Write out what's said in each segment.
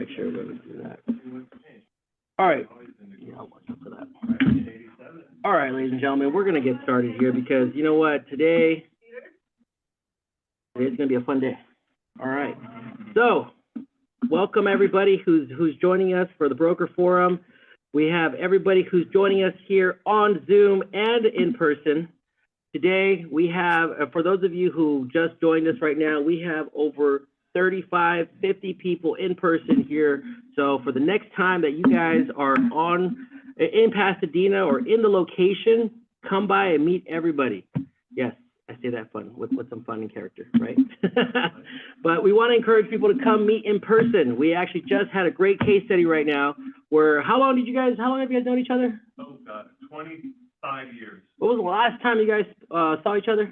Make sure we do that. All right. Yeah, I'll watch out for that. All right, ladies and gentlemen, we're going to get started here because you know what? Today's going to be a fun day. All right. So, welcome everybody who's joining us for the Broker Forum. We have everybody who's joining us here on Zoom and in person. Today, we have, for those of you who just joined us right now, we have over 35, 50 people in person here. So for the next time that you guys are in Pasadena or in the location, come by and meet everybody. Yes, I say that fun with some fun and character, right? But we want to encourage people to come meet in person. We actually just had a great case study right now where, how long have you guys known each other? Oh God, 25 years. What was the last time you guys saw each other?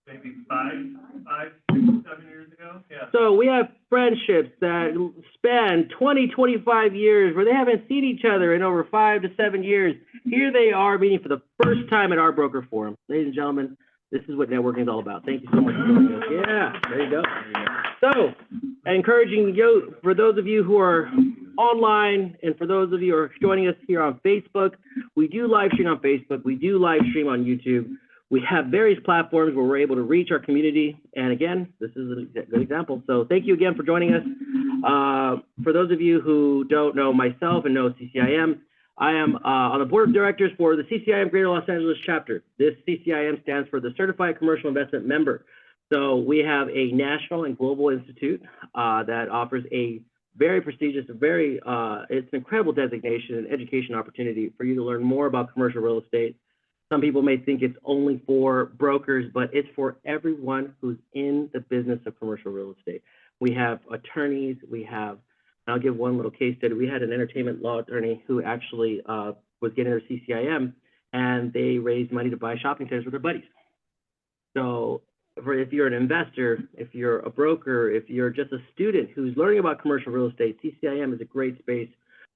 Maybe five, 6, 7 years ago. Yeah. So we have friendships that span 20, 25 years where they haven't seen each other in over 5 to 7 years. Here they are meeting for the first time at our Broker Forum. Ladies and gentlemen, this is what networking is all about. Thank you so much for joining us. Yeah, there you go. So, encouraging you, for those of you who are online and for those of you who are joining us here on Facebook, we do live stream on Facebook. We do live stream on YouTube. We have various platforms where we're able to reach our community. And again, this is a good example. So thank you again for joining us. For those of you who don't know myself and know CCIM, I am on the board of directors for the CCIM Greater Los Angeles chapter. This CCIM stands for the Certified Commercial Investment Member. So we have a national and global institute that offers a very prestigious, it's an incredible designation and education opportunity for you to learn more about commercial real estate. Some people may think it's only for brokers, but it's for everyone who's in the business of commercial real estate. We have attorneys, I'll give one little case study. We had an entertainment law attorney who actually was getting her CCIM, and they raised money to buy shopping centers with their buddies. So if you're an investor, if you're a broker, if you're just a student who's learning about commercial real estate, CCIM is a great space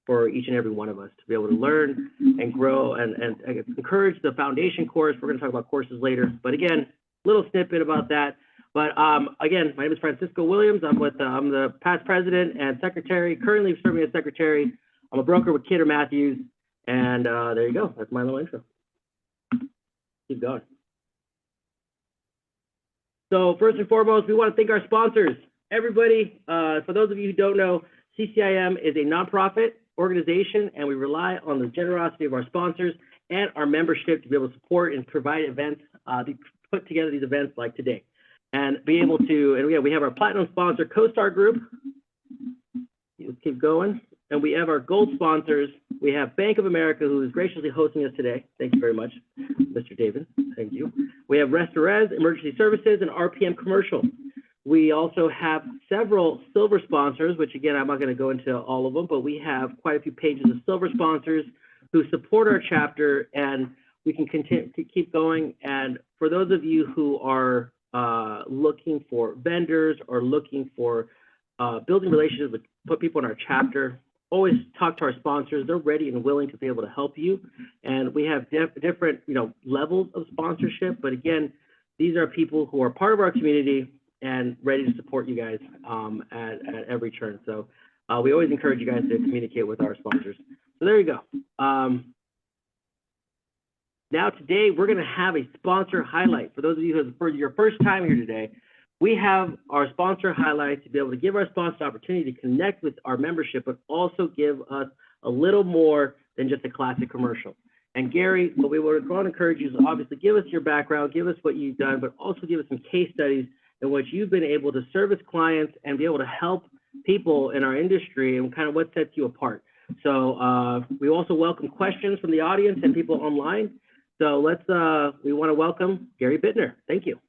for each and every one of us to be able to learn and grow and encourage the foundation course. We're going to talk about courses later, but again, little snippet about that. But again, my name is Francisco Williams. I'm the past president and secretary, currently serving as secretary. I'm a broker with Kidder Matthews, and there you go. That's my little intro. Keep going. So first and foremost, we want to thank our sponsors. Everybody, for those of you who don't know, CCIM is a nonprofit organization, and we rely on the generosity of our sponsors and our membership to be able to support and provide events, to put together these events like today. And be able to, and we have our platinum sponsor, CoStar Group. Let's keep going. And we have our gold sponsors. We have Bank of America, who is graciously hosting us today. Thank you very much, Mr. David. Thank you. We have Restorez, Emergency Services, and RPM Commercial. We also have several silver sponsors, which again, I'm not going to go into all of them, but we have quite a few pages of silver sponsors who support our chapter, and we can continue to keep going. And for those of you who are looking for vendors or looking for building relationships with put people in our chapter, always talk to our sponsors. They're ready and willing to be able to help you. And we have different levels of sponsorship, but again, these are people who are part of our community and ready to support you guys at every turn. So we always encourage you guys to communicate with our sponsors. So there you go. Now today, we're gonna have a sponsor highlight. For those of you who for your first time here today, we have our sponsor highlight to be able to give our sponsors opportunity to connect with our membership, but also give us a little more than just a classic commercial. And Gary, what we would want to encourage you is obviously give us your background, give us what you've done, but also give us some case studies in which you've been able to service clients and be able to help people in our industry and kind of what sets you apart. So we also welcome questions from the audience and people online. So we want to welcome Gary Bittner. Thank you.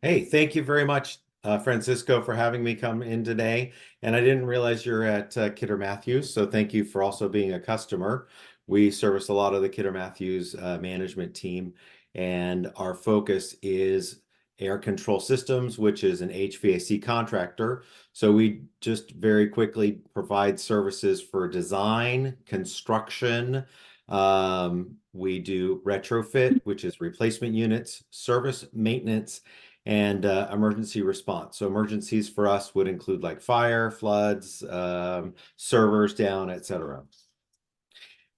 Hey, thank you very much, Francisco, for having me come in today. And I didn't realize you're at Kidder Matthews, so thank you for also being a customer. We service a lot of the Kidder Matthews management team, and our focus is air control systems, which is an HVAC contractor. So we just very quickly provide services for design, construction. We do retrofit, which is replacement units, service, maintenance, and emergency response. So emergencies for us would include like fire, floods, servers down, etc.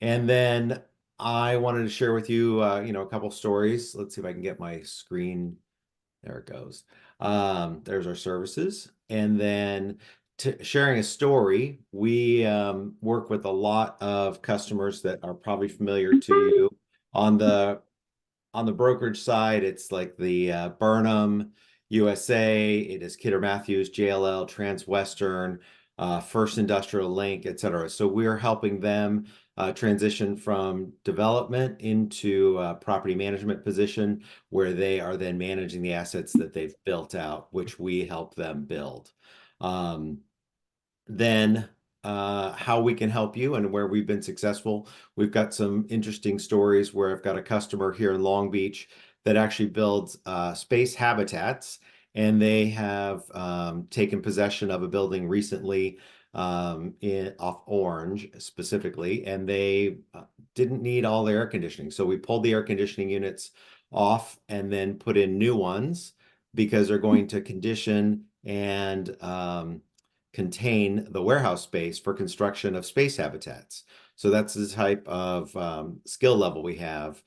And then I wanted to share with you, a couple stories. Let's see if I can get my screen. There it goes. There's our services. And then sharing a story, we work with a lot of customers that are probably familiar to you. On the brokerage side, it's like the Burnham, USA, it is Kidder Matthews, JLL, Transwestern, First Industrial Link, etc. So we're helping them transition from development into a property management position where they are then managing the assets that they've built out, which we help them build. Then how we can help you and where we've been successful. We've got some interesting stories where I've got a customer here in Long Beach that actually builds space habitats, and they have taken possession of a building recently off Orange specifically, and they didn't need all the air conditioning. So we pulled the air conditioning units off and then put in new ones because they're going to condition and contain the warehouse space for construction of space habitats. So that's the type of skill level we have.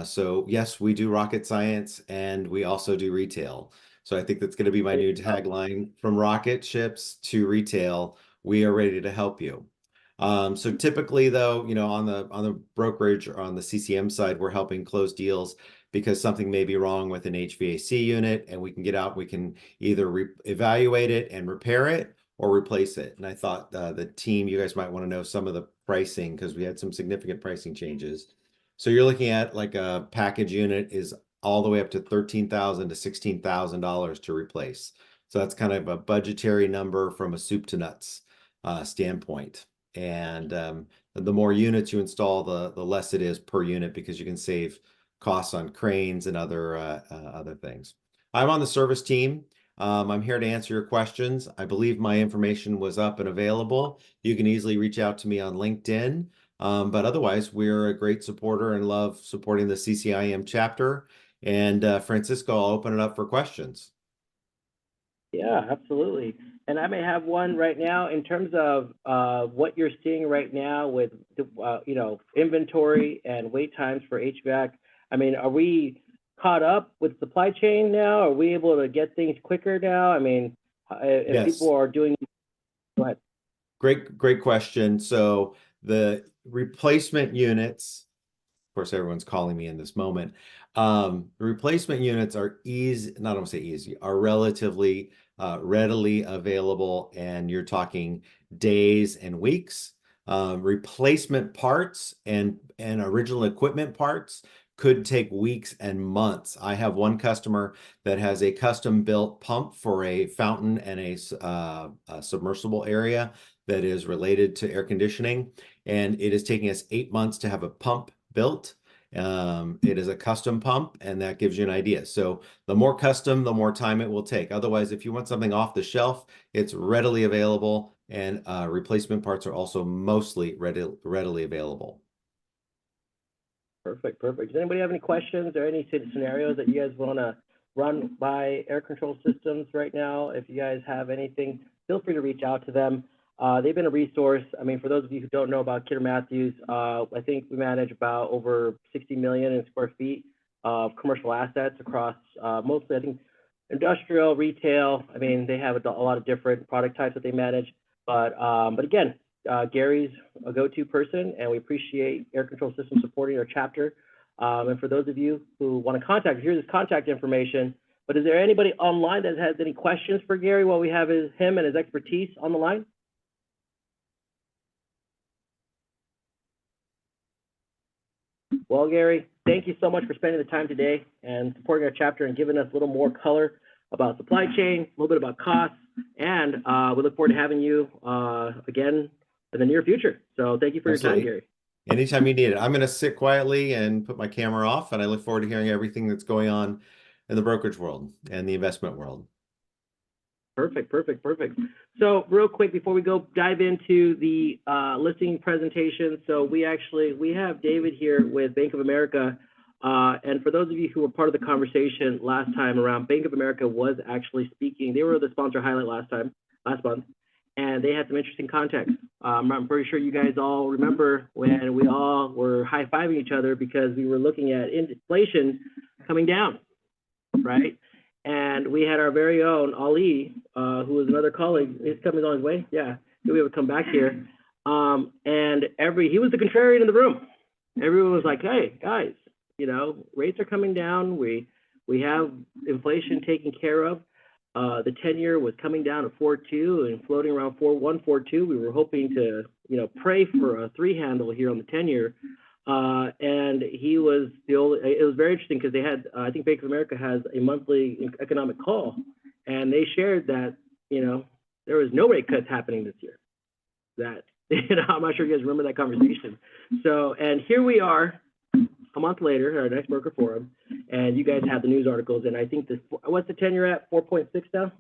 So yes, we do rocket science and we also do retail. So I think that's going to be my new tagline: from rocket ships to retail, we are ready to help you. So typically though, on the brokerage or on the CCM side, we're helping close deals because something may be wrong with an HVAC unit, and we can get out, we can either evaluate it and repair it or replace it. And I thought the team, you guys might want to know some of the pricing because we had some significant pricing changes. So you're looking at like a package unit is all the way up to $13,000 to $16,000 to replace. So that's kind of a budgetary number from a soup to nuts standpoint. And the more units you install, the less it is per unit because you can save costs on cranes and other things. I'm on the service team. I'm here to answer your questions. I believe my information was up and available. You can easily reach out to me on LinkedIn. But otherwise, we're a great supporter and love supporting the CCIM chapter. And Francisco, I'll open it up for questions. Yeah, absolutely. And I may have one right now in terms of what you're seeing right now with, inventory and wait times for HVAC. I mean, are we caught up with supply chain now? Are we able to get things quicker now? I mean, if Yes. people are doing, go ahead. Great question. So the replacement units, of course, everyone's calling me in this moment. The replacement units are not gonna say easy, are relatively readily available, and you're talking days and weeks. Replacement parts and original equipment parts could take weeks and months. I have one customer that has a custom built pump for a fountain and a submersible area that is related to air conditioning, and it is taking us 8 months to have a pump built. It is a custom pump, and that gives you an idea. So the more custom, the more time it will take. Otherwise, if you want something off the shelf, it's readily available, and replacement parts are also mostly readily available. Perfect. Does anybody have any questions or any scenarios that you guys want to run by Air Control Systems right now? If you guys have anything, feel free to reach out to them. They've been a resource. I mean, for those of you who don't know about Kidder Matthews, I think we manage about over 60 million in square feet of commercial assets across mostly, I think, industrial, retail. I mean, they have a lot of different product types that they manage. But again, Gary's a go-to person, and we appreciate Air Control Systems supporting our chapter. And for those of you who want to contact, here's his contact information. But is there anybody online that has any questions for Gary while we have him and his expertise on the line? Well, Gary, thank you so much for spending the time today and supporting our chapter and giving us a little more color about supply chain, a little bit about costs, and we look forward to having you again in the near future. So thank you for your time, Gary. Anytime you need it. I'm going to sit quietly and put my camera off, and I look forward to hearing everything that's going on in the brokerage world and the investment world. Perfect. So real quick before we go dive into the listing presentation, so we have David here with Bank of America. And for those of you who were part of the conversation last time around, Bank of America was actually speaking. They were the sponsor highlight last month, and they had some interesting context. I'm pretty sure you guys all remember when we all were high-fiving each other because we were looking at inflation coming down, right? And we had our very own Ali, who was another colleague. He's coming on his way. Yeah, he'll be able to come back here. And he was the contrarian in the room. Everyone was like, "Hey, guys, you know, rates are coming down. We have inflation taken care of. The 10-year was coming down to 4.2 and floating around 4.1, 4.2. We were hoping to, you know, pray for a 3 handle here on the 10-year." And he was it was very interesting because they had, I think Bank of America has a monthly economic call, and they shared that, you know, there was no rate cuts happening this year. That, you know, I'm not sure you guys remember that conversation. So, and here we are a month later, our next broker forum, and you guys have the news articles, and I think this, what's the 10-year at, 4.6 now?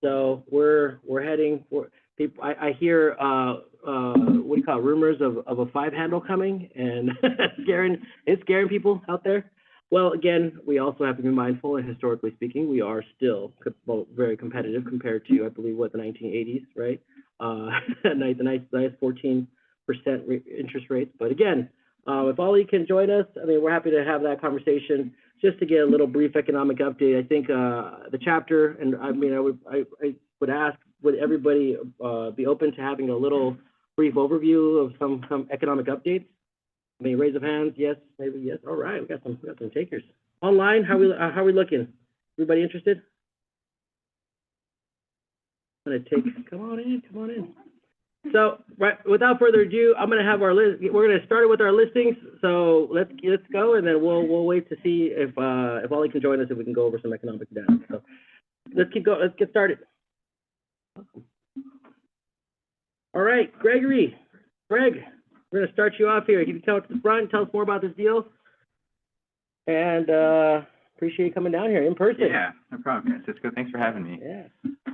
So we're heading for, people, I hear, what do you call it, rumors of a 5 handle coming, and it's scaring people out there. Well, again, we also have to be mindful, and historically speaking, we are still very competitive compared to, I believe, what, the 1980s, right? The nice 14% interest rates. But again, if Ali can join us, I mean, we're happy to have that conversation. Just to get a little brief economic update, I think the chapter, and I mean, I would ask, would everybody be open to having a little brief overview of some economic updates? I mean, raise of hands, yes, maybe yes. All right, we got some takers. Online, how are we looking? Everybody interested? I'm gonna take, come on in. So, right, without further ado, I'm gonna have our list. We're gonna start with our listings. So let's go, and then we'll wait to see if Ali can join us, if we can go over some economic data. So let's keep going. Let's get started. All right, Greg, we're gonna start you off here. You can come up to the front, tell us more about this deal, and appreciate you coming down here in person. Yeah, no problem, Francisco. Thanks for having me. Yeah.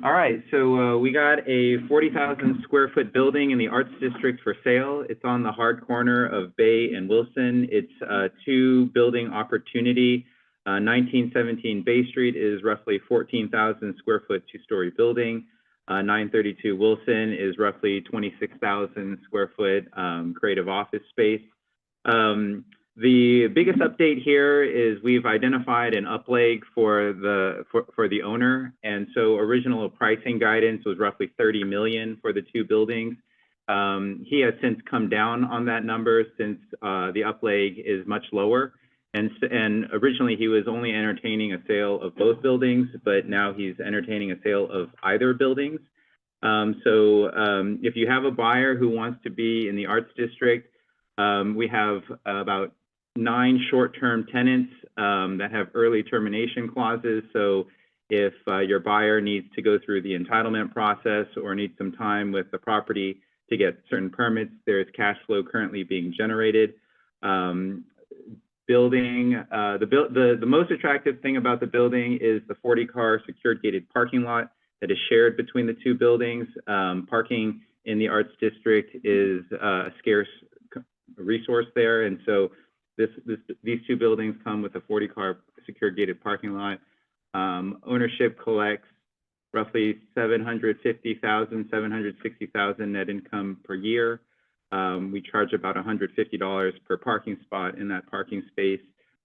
All right, so we got a 40,000 square foot building in the Arts District for sale. It's on the hard corner of Bay and Wilson. It's a 2-building opportunity. 1917 Bay Street is roughly 14,000 square foot 2-story building. 932 Wilson is roughly 26,000 square foot creative office space. The biggest update here is we've identified an upleg for the owner, and so original pricing guidance was roughly $30 million for the 2 buildings. He has since come down on that number since the upleg is much lower, and originally he was only entertaining a sale of both buildings, but now he's entertaining a sale of either buildings. So if you have a buyer who wants to be in the Arts District, we have about 9 short-term tenants that have early termination clauses. So if your buyer needs to go through the entitlement process or needs some time with the property to get certain permits, there is cash flow currently being generated. The most attractive thing about the building is the 40-car secured gated parking lot that is shared between the 2 buildings. Parking in the Arts District is a scarce resource there, and so these 2 buildings come with a 40-car secured gated parking lot. Ownership collects roughly $750,000, $760,000 net income per year. We charge about $150 per parking spot in that parking space.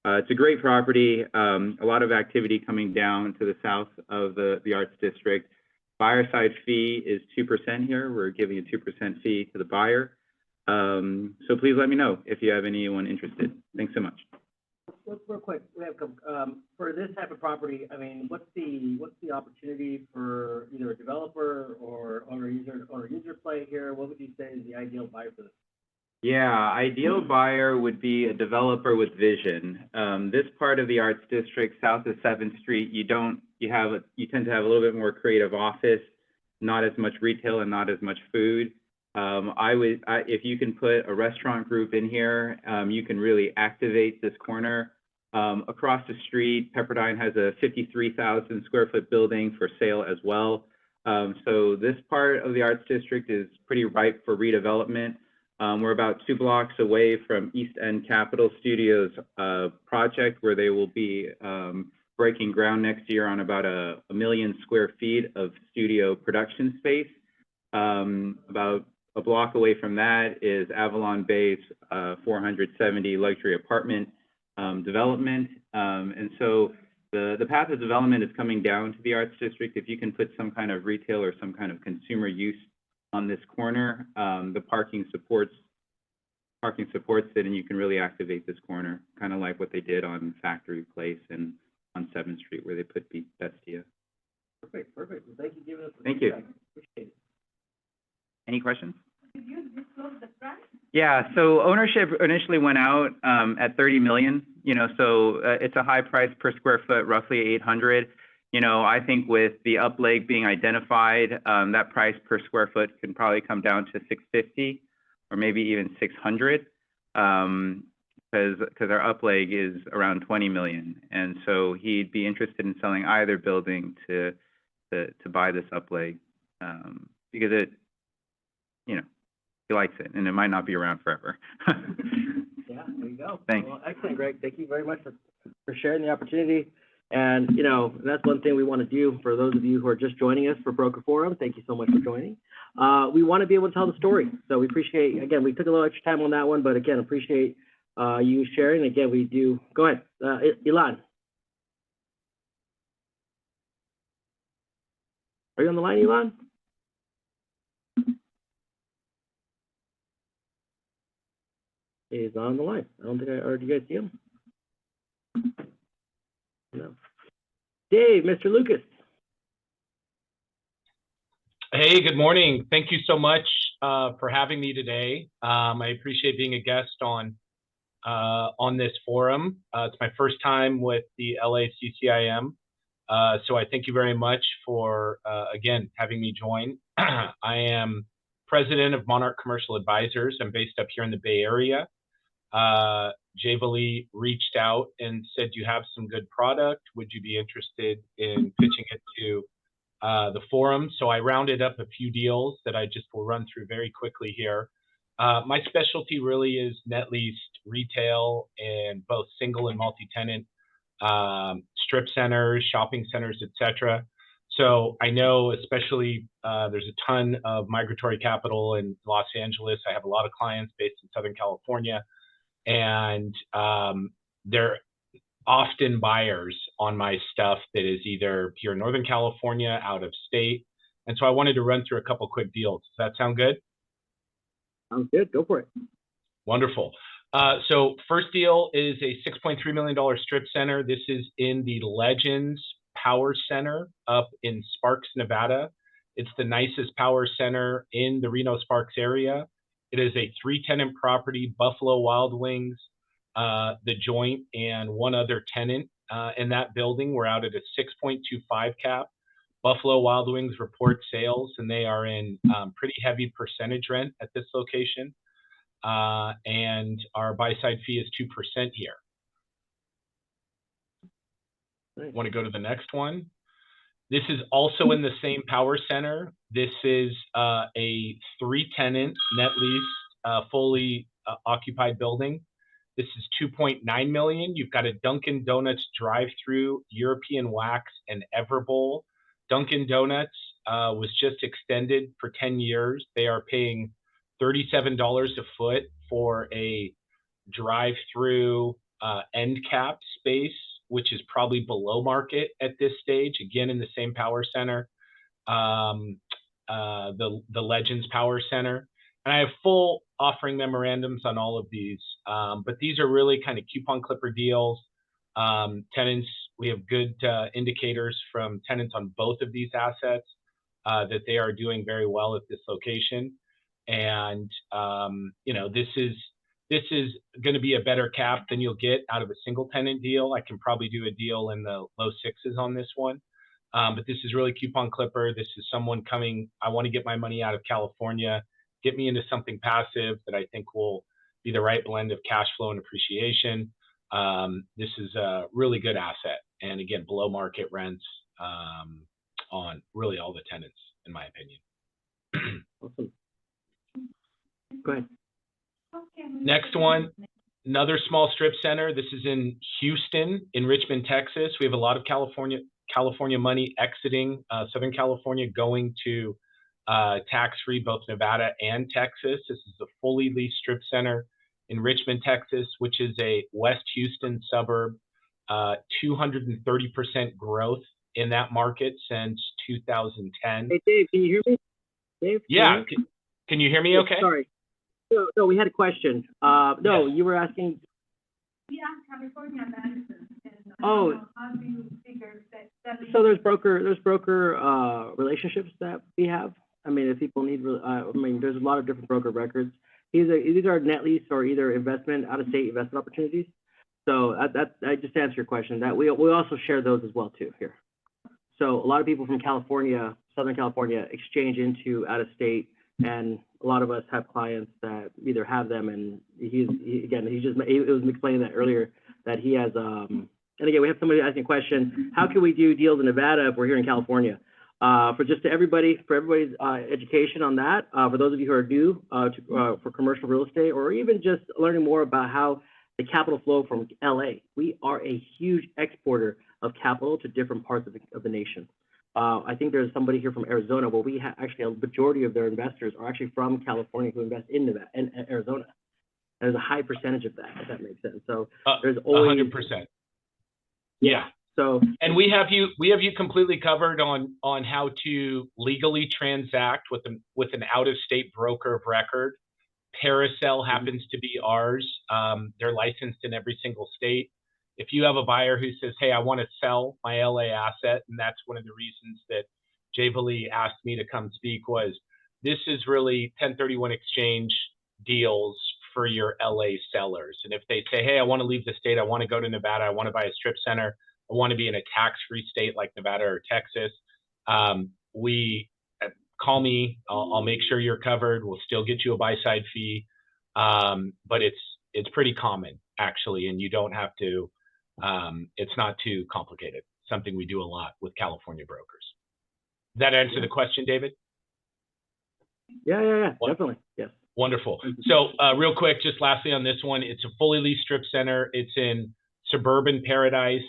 It's a great property. A lot of activity coming down to the south of the Arts District. Buyer side fee is 2% here. We're giving a 2% fee to the buyer. So please let me know if you have anyone interested. Thanks so much. Real quick, we have for this type of property. I mean, what's the opportunity for either a developer or user play here? What would you say is the ideal buyer for this? Yeah, ideal buyer would be a developer with vision. This part of the Arts District, south of 7th Street, you tend to have a little bit more creative office, not as much retail and not as much food. If you can put a restaurant group in here, you can really activate this corner. Across the street, Pepperdine has a 53,000 square foot building for sale as well. So this part of the Arts District is pretty ripe for redevelopment. We're about 2 blocks away from East End Capitol Studios project, where they will be breaking ground next year on about a million square feet of studio production space. About a block away from that is Avalon Bay's 470 luxury apartment development. And so the path of development is coming down to the Arts District. If you can put some kind of retail or some kind of consumer use on this corner, the parking supports it, and you can really activate this corner, kind of like what they did on Factory Place and on 7th Street, where they put Bestia. Perfect. Well, thank you for giving us. Thank you. Appreciate it. Any questions? Did you disclose the price? Yeah, so ownership initially went out at 30 million, so it's a high price per square foot, roughly 800. I think with the up leg being identified, that price per square foot can probably come down to 650 or maybe even 600, because our up leg is around 20 million. And so he'd be interested in selling either building to buy this up leg, because it, he likes it, and it might not be around forever. Yeah, there you go. Thanks. Well, excellent, Greg. Thank you very much for sharing the opportunity. And, that's one thing we want to do for those of you who are just joining us for Broker Forum. Thank you so much for joining. We want to be able to tell the story. So we appreciate, again, we took a little extra time on that one, but again, appreciate you sharing. Again, we do. Go ahead, Ilan. Are you on the line, Ilan? He's on the line. I don't think or do you guys see him? No. Dave, Mr. Lucas. Hey, good morning. Thank you so much for having me today. I appreciate being a guest on this forum. It's my first time with the LA CCIM, so I thank you very much for again having me join. I am president of Monarch Commercial Advisors. I'm based up here in the Bay Area. Javali reached out and said, you have some good product. Would you be interested in pitching it to the forum? So I rounded up a few deals that I just will run through very quickly here. My specialty really is net leased retail and both single and multi-tenant strip centers, shopping centers, etc. So I know especially there's a ton of migratory capital in Los Angeles. I have a lot of clients based in Southern California, and they're often buyers on my stuff that is either here in Northern California, out of state. And so I wanted to run through a couple quick deals. Does that sound good? Sounds good. Go for it. Wonderful. So first deal is a $6.3 million strip center. This is in the Legends Power Center up in Sparks, Nevada. It's the nicest power center in the Reno Sparks area. It is a 3-tenant property, Buffalo Wild Wings, the Joint, and one other tenant in that building. We're out at a 6.25 cap. Buffalo Wild Wings report sales, and they are in pretty heavy percentage rent at this location. And our buy-side fee is 2% here. Nice. Want to go to the next one? This is also in the same power center. This is a 3-tenant net lease, fully occupied building. This is $2.9 million. You've got a Dunkin' Donuts drive-through, European Wax, and Everbowl. Dunkin' Donuts was just extended for 10 years. They are paying $37 a foot for a drive-through end cap space, which is probably below market at this stage, again, in the same power center, the Legends Power Center. And I have full offering memorandums on all of these, but these are really kind of coupon clipper deals. Tenants, we have good indicators from tenants on both of these assets that they are doing very well at this location. And, this is going to be a better cap than you'll get out of a single tenant deal. I can probably do a deal in the low 6s on this one. But this is really coupon clipper. This is someone coming, I want to get my money out of California, get me into something passive that I think will be the right blend of cash flow and appreciation. This is a really good asset. And again, below market rents on really all the tenants, in my opinion. Awesome. Go ahead. Next one, another small strip center. This is in Houston, in Richmond, Texas. We have a lot of California money exiting Southern California, going to tax-free both Nevada and Texas. This is a fully leased strip center in Richmond, Texas, which is a West Houston suburb. 230% growth in that market since 2010. Hey, Dave, can you hear me? Dave? Yeah, can you hear me okay? Sorry. No, we had a question. No, Yes. you were asking. We asked California Madison. And, Oh. how do you figure that? So there's broker relationships that we have. I mean, if people need, there's a lot of different broker records. These are net lease or either out-of-state investment opportunities. So I just answer your question. That we also share those as well too here. So a lot of people from California, Southern California, exchange into out-of-state, and a lot of us have clients that either have them, and it was explaining that earlier that he has. And again, we have somebody asking a question: how can we do deals in Nevada if we're here in California? For everybody's education on that. For those of you who are new for commercial real estate, or even just learning more about how the capital flow from LA. We are a huge exporter of capital to different parts of the nation. I think there's somebody here from Arizona where we actually a majority of their investors are actually from California who invest in Nevada and Arizona. There's a high percentage of that, if that makes sense. So there's always 100%. Yeah. So and we have you completely covered on how to legally transact with an out-of-state broker of record. Paracel happens to be ours. They're licensed in every single state. If you have a buyer who says, hey, I want to sell my LA asset, and that's one of the reasons that Jay Vali asked me to come speak, was this is really 1031 exchange deals for your LA sellers. And if they say, hey, I want to leave the state, I want to go to Nevada, I want to buy a strip center, I want to be in a tax-free state like Nevada or Texas, call me. I'll make sure you're covered. We'll still get you a buy-side fee, but it's pretty common actually, and you don't have to. It's not too complicated. Something we do a lot with California brokers. Does that answer the question, David? Yeah, definitely, yes. Wonderful. So real quick, just lastly on this one, it's a fully leased strip center. It's in suburban Paradise,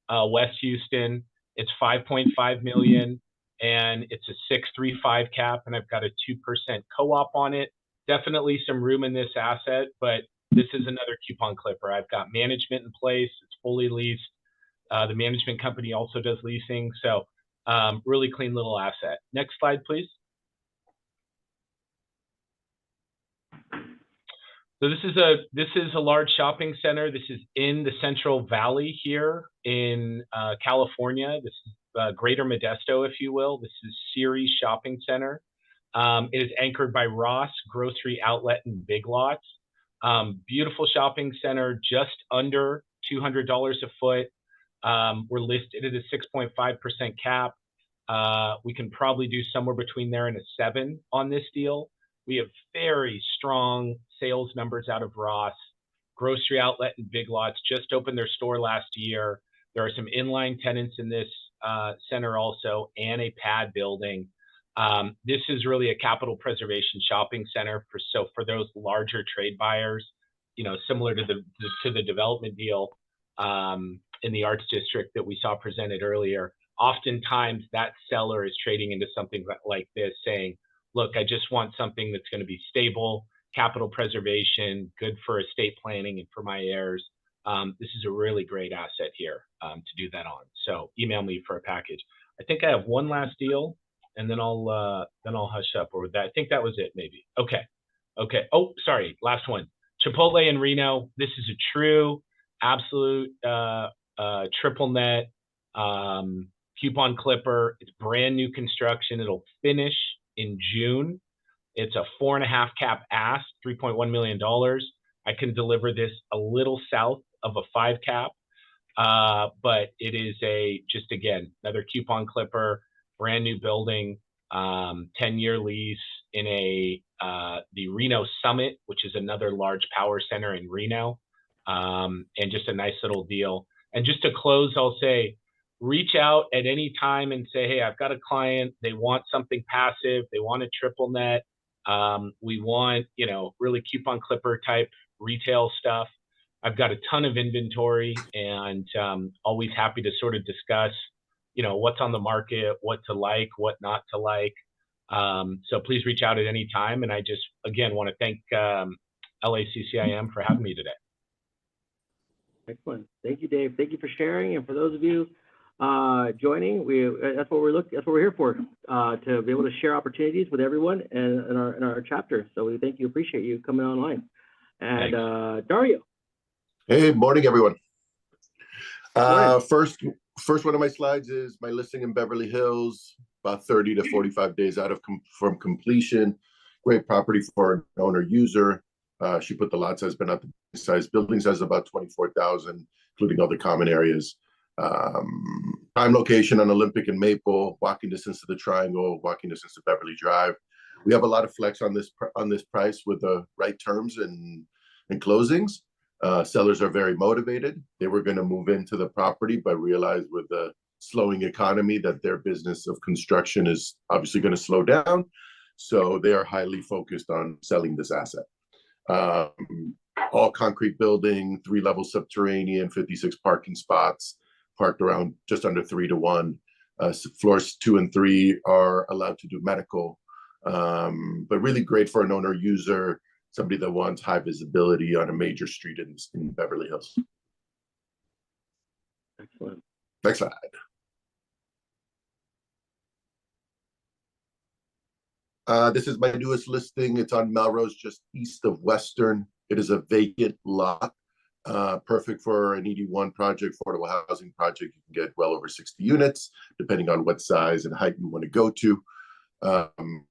West Houston. It's 5.5 million. And it's a 6.35 cap, and I've got a 2% co-op on it. Definitely some room in this asset, but this is another coupon clipper. I've got management in place. It's fully leased. The management company also does leasing, so really clean little asset. Next slide, please. So this is a large shopping center. This is in the Central Valley here in California. This is Greater Modesto, if you will. This is Ceres Shopping Center. It is anchored by Ross Grocery Outlet and Big Lots. Beautiful shopping center, just under $200 a foot. We're listed at a 6.5% cap. We can probably do somewhere between there and a 7 on this deal. We have very strong sales numbers out of Ross. Grocery Outlet and Big Lots just opened their store last year. There are some inline tenants in this center also, and a pad building. This is really a capital preservation shopping center for those larger trade buyers, similar to the development deal in the Arts District that we saw presented earlier. Oftentimes that seller is trading into something like this, saying, look, I just want something that's going to be stable, capital preservation, good for estate planning and for my heirs. This is a really great asset here to do that on. So email me for a package. I think I have one last deal, and then I'll hush up. Or that, I think that was it, maybe. Okay. Oh, sorry, last one. Chipotle in Reno. This is a true, absolute triple net coupon clipper. It's brand new construction. It'll finish in June. It's a 4.5 cap ask, $3.1 million. I can deliver this a little south of a 5 cap, but it is just again, another coupon clipper, brand new building, 10-year lease in the Reno Summit, which is another large power center in Reno, and just a nice little deal. And just to close, I'll say, reach out at any time and say, hey, I've got a client, they want something passive, they want a triple net, We want, really coupon clipper type retail stuff. I've got a ton of inventory and always happy to sort of discuss, what's on the market, what to like, what not to like. So please reach out at any time. And I just, again, want to thank LACCIM for having me today. Excellent. Thank you, Dave. Thank you for sharing. And for those of you joining, that's what we're here for, to be able to share opportunities with everyone in our chapter. So we thank you, appreciate you coming online. And Dario. Hey, morning, everyone. Morning. First one of my slides is my listing in Beverly Hills, about 30 to 45 days out from completion. Great property for an owner user. She put the lot size, but not the size. Building size about 24,000, including other common areas. Prime location on Olympic and Maple, walking distance to the Triangle, walking distance to Beverly Drive. We have a lot of flex on this price with the right terms and closings. Sellers are very motivated. They were going to move into the property, but realized with the slowing economy that their business of construction is obviously going to slow down. So they are highly focused on selling this asset. All concrete building, 3-level subterranean, 56 parking spots, parked around just under 3 to 1. Floors 2 and 3 are allowed to do medical, but really great for an owner user, somebody that wants high visibility on a major street in Beverly Hills. Excellent. Next slide. This is my newest listing. It's on Melrose, just east of Western. It is a vacant lot, perfect for an ED1 project, affordable housing project. You can get well over 60 units, depending on what size and height you want to go to.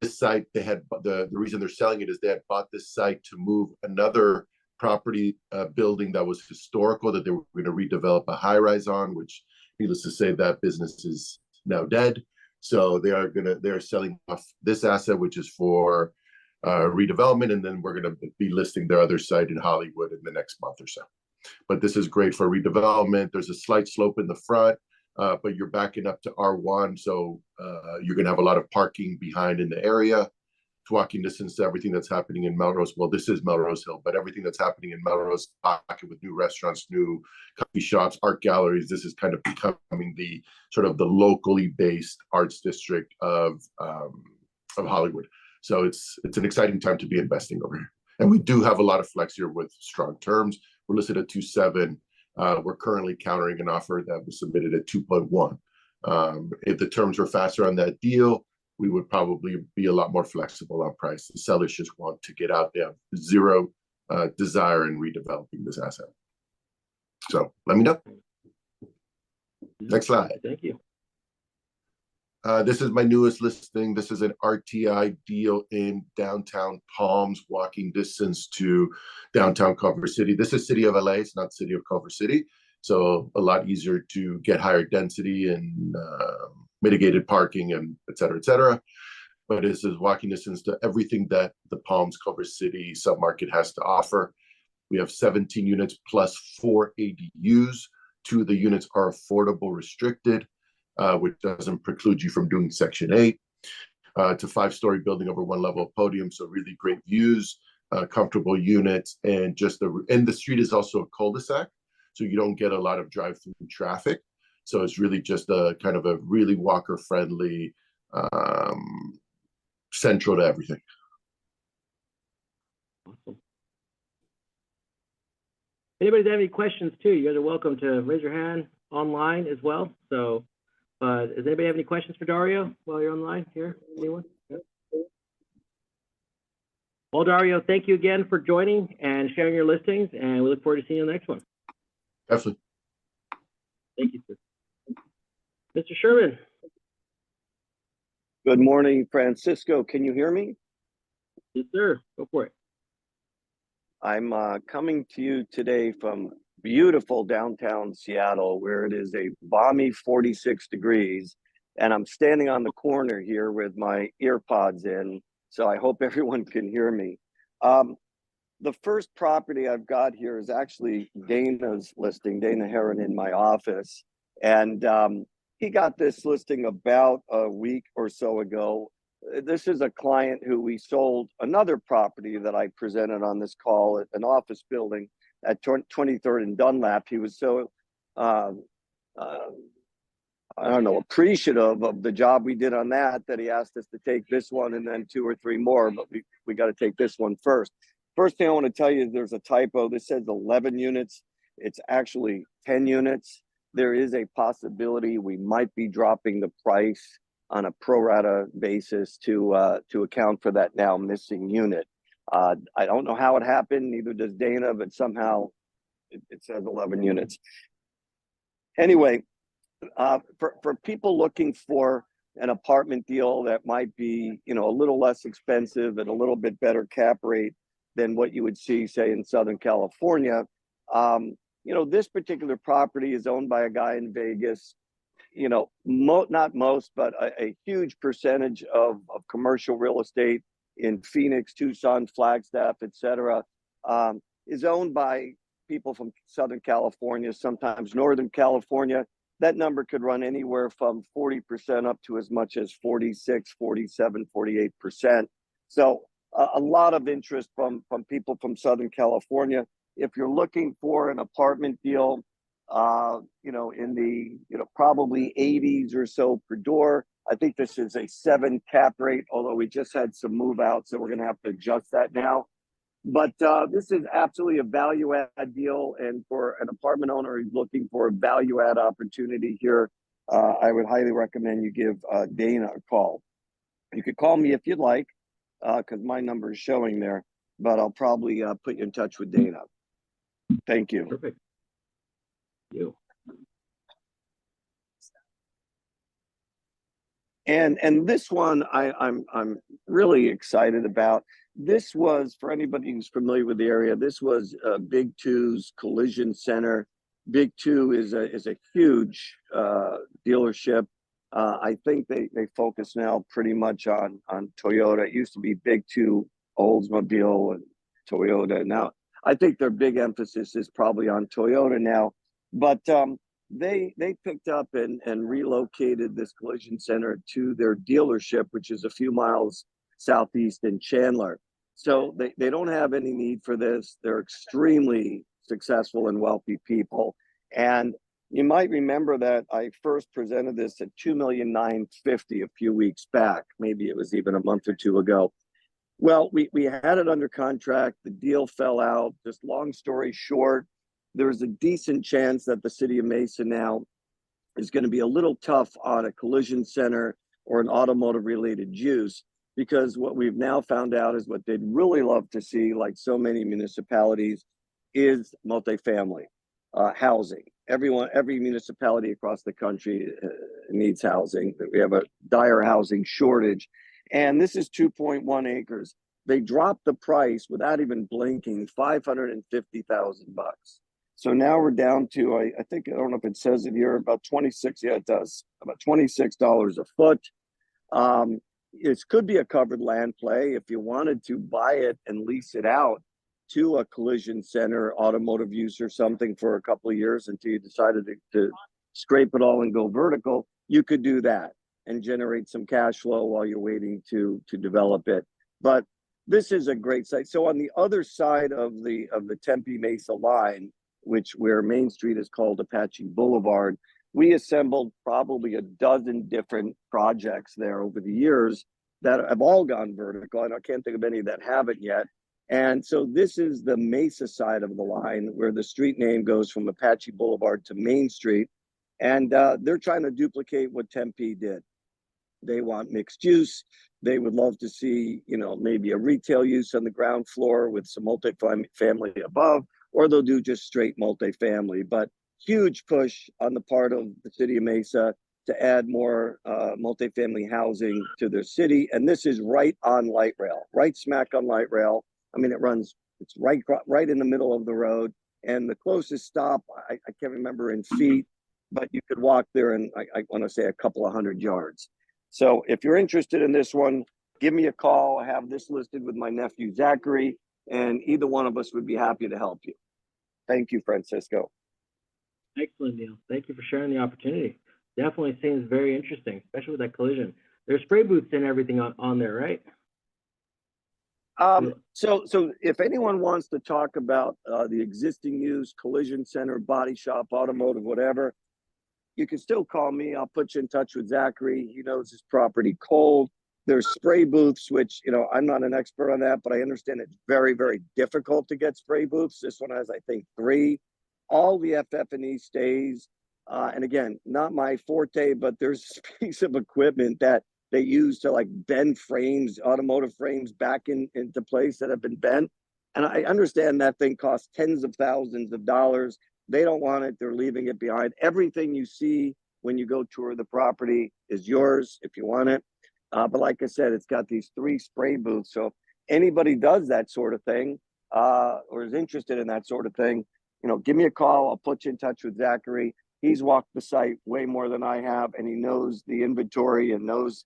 This site, they had the reason they're selling it is they had bought this site to move another property building that was historical that they were going to redevelop a high-rise on, which, needless to say, that business is now dead. So they're selling off this asset, which is for redevelopment, and then we're going to be listing their other site in Hollywood in the next month or so. But this is great for redevelopment. There's a slight slope in the front, but you're backing up to R1, so you're going to have a lot of parking behind in the area. It's walking distance to everything that's happening in Melrose. Well, this is Melrose Hill, but everything that's happening in Melrose pocket with new restaurants, new coffee shops, art galleries, this is kind of becoming the sort of the locally based arts district of Hollywood. So it's an exciting time to be investing over here. And we do have a lot of flex here with strong terms. We're listed at 2.7. We're currently countering an offer that was submitted at 2.1. If the terms were faster on that deal, we would probably be a lot more flexible on price. The sellers just want to get out there, zero desire in redeveloping this asset. So let me know. Next slide. Thank you. This is my newest listing. This is an RTI deal in downtown Palms, walking distance to downtown Culver City. This is City of LA, it's not City of Culver City. So a lot easier to get higher density and mitigated parking and et cetera, but this is walking distance to everything that the Palms Culver City submarket has to offer. We have 17 units plus 4 ADUs. 2 of the units are affordable restricted, which doesn't preclude you from doing Section 8. It's a 5-story building over 1 level of podium, so really great views, comfortable units, and and the street is also a cul-de-sac, so you don't get a lot of drive-through traffic. So it's really just a kind of a really walker-friendly, central to everything. Awesome. Anybody have any questions too? You guys are welcome to raise your hand online as well. So, does anybody have any questions for Dario while you're online here? Anyone? Well, Dario, thank you again for joining and sharing your listings, and we look forward to seeing you in the next one. Definitely. Thank you, sir. Mr. Sherman. Good morning, Francisco. Can you hear me? Yes, sir. Go for it. I'm coming to you today from beautiful downtown Seattle, where it is a balmy 46 degrees. And I'm standing on the corner here with my earpods in, so I hope everyone can hear me. The first property I've got here is actually Dana's listing, Dana Heron in my office. And he got this listing about a week or so ago. this is a client who we sold another property that I presented on this call, an office building at 23rd and Dunlap. He was so, I don't know, appreciative of the job we did on that he asked us to take this one and then 2 or 3 more, but we got to take this one first. First thing I want to tell you is there's a typo. This says 11 units. It's actually 10 units. There is a possibility we might be dropping the price on a pro rata basis to account for that now missing unit. I don't know how it happened, neither does Dana, but somehow it says 11 units. Anyway, for people looking for an apartment deal that might be, you know, a little less expensive and a little bit better cap rate than what you would see, say, in Southern California, you know, this particular property is owned by a guy in Vegas. You know, not most, but a huge percentage of commercial real estate in Phoenix, Tucson, Flagstaff, et cetera, is owned by people from Southern California, sometimes Northern California. That number could run anywhere from 40% up to as much as 46, 47, 48%. So a lot of interest from people from Southern California. If you're looking for an apartment deal, you know, in the, you know, probably 80s or so per door. I think this is a 7 cap rate, although we just had some move out, so we're going to have to adjust that now. But this is absolutely a value add deal. And for an apartment owner who's looking for a value add opportunity here, I would highly recommend you give Dana a call. You could call me if you'd like, because my number is showing there, but I'll probably put you in touch with Dana. Thank you. Perfect. You. And this one I'm really excited about. This was, for anybody who's familiar with the area, this was Big Two's collision center. Big Two is a huge dealership. I think they focus now pretty much on Toyota. It used to be Big Two, Oldsmobile, and Toyota. Now I think their big emphasis is probably on Toyota now. But they picked up and relocated this collision center to their dealership, which is a few miles southeast in Chandler. So they don't have any need for this. They're extremely successful and wealthy people. And you might remember that I first presented this at $2,950,000 a few weeks back. Maybe it was even a month or two ago. Well, we had it under contract. The deal fell out. Just long story short, there's a decent chance that the city of Mesa now is going to be a little tough on a collision center or an automotive related use, because what we've now found out is what they'd really love to see, like so many municipalities, is multifamily housing. Every municipality across the country needs housing. We have a dire housing shortage. And this is 2.1 acres. They dropped the price without even blinking, $550,000. So now we're down to, I think, I don't know if it says it here, about 26, yeah, it does, about $26 a foot. It could be a covered land play if you wanted to buy it and lease it out to a collision center, automotive use or something for a couple of years until you decided to scrape it all and go vertical. You could do that and generate some cash flow while you're waiting to develop it. But this is a great site. So on the other side of the Tempe Mesa line, where Main Street is called Apache Boulevard, we assembled probably a dozen different projects there over the years that have all gone vertical, and I can't think of any that haven't yet. And so this is the Mesa side of the line, where the street name goes from Apache Boulevard to Main Street. And they're trying to duplicate what Tempe did. They want mixed use. They would love to see, you know, maybe a retail use on the ground floor with some multifamily above, or they'll do just straight multifamily. But huge push on the part of the city of Mesa to add more multifamily housing to their city. And this is right on light rail, right smack on light rail. I mean, it's right in the middle of the road. And the closest stop, I can't remember in feet, but you could walk there in, I want to say, a couple of 100 yards. So if you're interested in this one, give me a call. I have this listed with my nephew, Zachary, and either one of us would be happy to help you. Thank you, Francisco. Excellent, Neil. Thank you for sharing the opportunity. Definitely seems very interesting, especially with that collision. There's spray booths and everything on there, right? So if anyone wants to talk about the existing use, collision center, body shop, automotive, whatever, you can still call me. I'll put you in touch with Zachary. He knows his property cold. There's spray booths, which, you know, I'm not an expert on that, but I understand it's very, very difficult to get spray booths. This one has, I think, 3. All the FF&E stays. And again, not my forte, but there's a piece of equipment that they use to like bend frames, automotive frames back into place that have been bent. And I understand that thing costs tens of thousands of dollars. They don't want it. They're leaving it behind. Everything you see when you go tour the property is yours if you want it. But like I said, it's got these 3 spray booths. So if anybody does that sort of thing or is interested in that sort of thing, you know, give me a call. I'll put you in touch with Zachary. He's walked the site way more than I have, and he knows the inventory and knows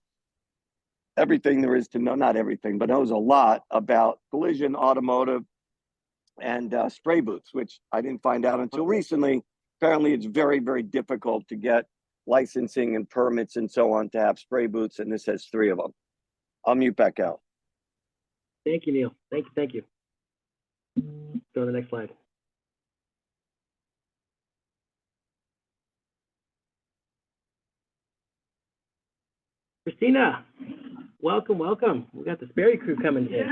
everything there is to know, not everything, but knows a lot about collision, automotive, and spray booths, which I didn't find out until recently. Apparently, it's very, very difficult to get licensing and permits and so on to have spray booths, and this has 3 of them. I'll mute back out. Thank you, Neil. Thank you. Go to the next slide. Christina, welcome. We got the Sperry crew coming in.